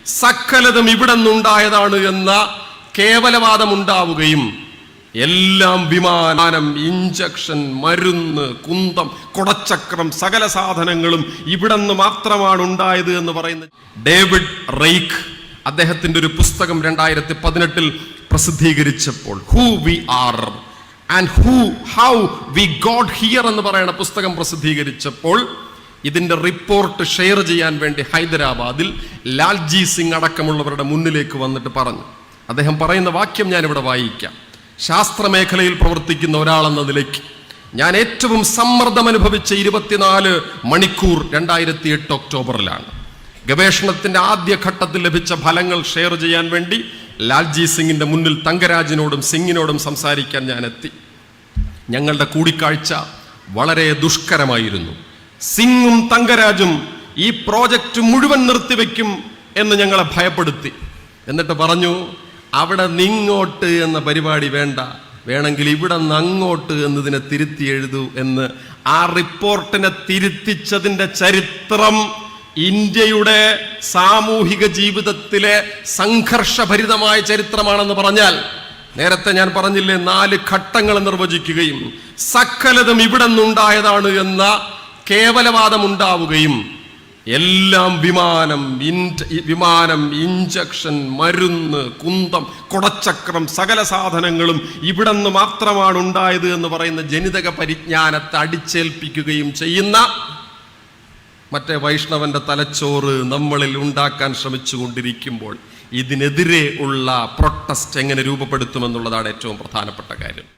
സകലതും ഇവിടെ നിന്നുണ്ടായതാണ് എന്ന കേവലവാദം ഉണ്ടാവുകയും എല്ലാം വിമാനം, ഇഞ്ചക്ഷൻ, മരുന്ന്, കുന്തം, കുടച്ചക്രം, സകല സാധനങ്ങളും ഇവിടെ നിന്ന് മാത്രമാണ് ഉണ്ടായത് എന്ന് പറയുന്ന ഡേവിഡ് റൈക്ക് അദ്ദേഹത്തിന്റെ ഒരു പുസ്തകം 2018 പ്രസിദ്ധീകരിച്ചപ്പോൾ who we are and how we got here എന്ന് പറയുന്ന പുസ്തകം പ്രസിദ്ധീകരിച്ചപ്പോൾ ഇതിന്റെ റിപ്പോർട്ട് ഷെയർ ചെയ്യാൻ വേണ്ടി ഹൈദരാബാദിൽ ലാൽജി സിംഗ് അടക്കമുള്ളവരുടെ മുന്നിലേക്ക് വന്നിട്ട് പറഞ്ഞു. അദ്ദേഹം പറയുന്ന വാക്യം ഞാനിവിടെ വായിക്കാം. ശാസ്ത്രമേഖലയിൽ പ്രവർത്തിക്കുന്ന ഒരാളെന്ന നിലയ്ക്ക് ഞാൻ ഏറ്റവും സമ്മർദ്ദം അനുഭവിച്ച 24 മണിക്കൂർ 2008 ഒക്ടോബറിലാണ്. ഗവേഷണത്തിന്റെ ആദ്യഘട്ടത്തിൽ ലഭിച്ച ഫലങ്ങൾ ഷെയർ ചെയ്യാൻ വേണ്ടി ലാൽജി സിംഗിന്റെ മുന്നിൽ തങ്കരാജിനോടും സിംഗിനോടും സംസാരിക്കാൻ ഞാൻ എത്തി. ഞങ്ങളുടെ കൂടിക്കാഴ്ച വളരെ ദുഷ്കരമായിരുന്നു. സിംഗും തങ്കരാജും ഈ പ്രോജക്റ്റ് മുഴുവൻ നിർത്തിവെക്കും എന്ന് ഞങ്ങളെ ഭയപ്പെടുത്തി. എന്നിട്ട് പറഞ്ഞു, അവിടെ നിങ്ങോട്ട് എന്ന പരിപാടി വേണ്ട, വേണമെങ്കിൽ ഇവിടെ നിന്ന് അങ്ങോട്ട് എന്നതിനെ തിരുത്തി എഴുതൂ എന്ന്. ആ റിപ്പോർട്ടിനെ തിരുത്തിച്ചതിന്റെ ചരിത്രം ഇന്ത്യയുടെ സാമൂഹിക ജീവിതത്തിലെ സംഘർഷഭരിതമായ ചരിത്രമാണെന്ന് പറഞ്ഞാൽ, നേരത്തെ ഞാൻ പറഞ്ഞില്ലേ 4 ഘട്ടങ്ങൾ നിർവചിക്കുകയും സകലതും ഇവിടെ നിന്നുണ്ടായതാണ് എന്ന കേവലവാദം ഉണ്ടാവുകയും എല്ലാം വിമാനം, ഇഞ്ചക്ഷൻ, മരുന്ന്, കുന്തം, കുടച്ചക്രം, സകല സാധനങ്ങളും ഇവിടെ നിന്ന് മാത്രമാണ് ഉണ്ടായത് എന്ന് പറയുന്ന ജനിതക പരിജ്ഞാനത്തെ അടിച്ചേൽപ്പിക്കുകയും ചെയ്യുന്ന മറ്റേ വൈഷ്ണവന്റെ തലച്ചോറ് നമ്മളിൽ ഉണ്ടാക്കാൻ ശ്രമിച്ചു കൊണ്ടിരിക്കുമ്പോൾ ഇതിനെതിരെ ഉള്ള പ്രൊട്ടസ്റ്റ് എങ്ങനെ രൂപപ്പെടുത്തുമെന്നുള്ളതാണ് ഏറ്റവും പ്രധാനപ്പെട്ട കാര്യം.